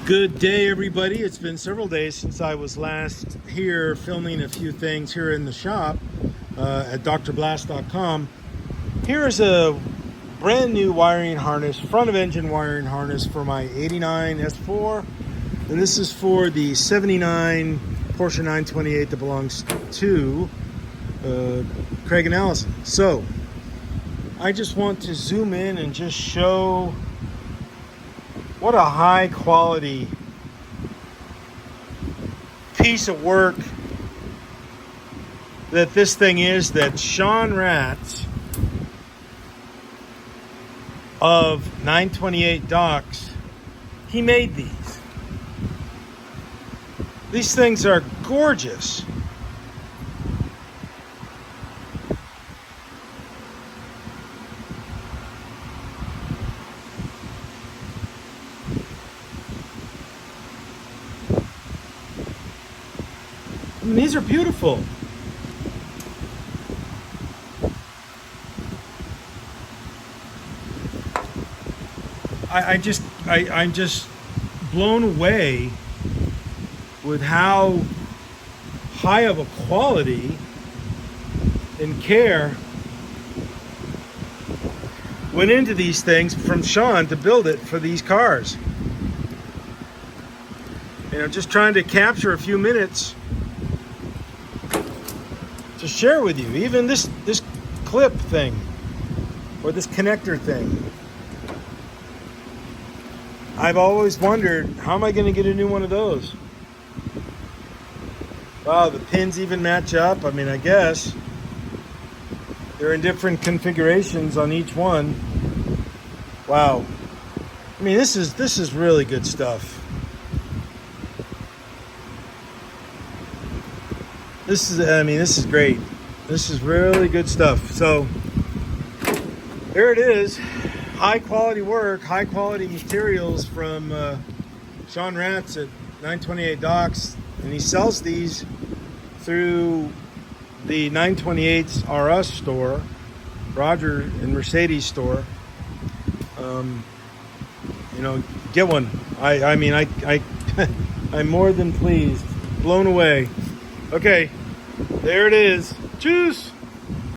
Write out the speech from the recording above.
Good day, everybody. It's been several days since I was last here filming a few things here in the shop at drblast.com. Here is a brand new wiring harness, front of engine wiring harness for my 89 S4. And this is for the 79 Porsche 928 that belongs to Craig and Allison. So I just want to zoom in and just show what a high quality piece of work that this thing is, that Sean Ratz of 928 Docks, he made these. These things are gorgeous. I mean, these are beautiful. I'm just blown away with how high of a quality and care went into these things from Sean to build it for these cars. And I'm just trying to capture a few minutes to share with you. Even this clip thing, or this connector thing, I've always wondered, how am I going to get a new one of those? Wow, the pins even match up. I mean, I guess they're in different configurations on each one. Wow. I mean, this is really good stuff. This is great. This is really good stuff. So there it is. High quality work, high quality materials from Sean Ratz at 928 Docks. And he sells these through the 928's R Us store, Roger and Mercedes store. Get one. I'm more than pleased. Blown away. Okay, there it is. Tschüss.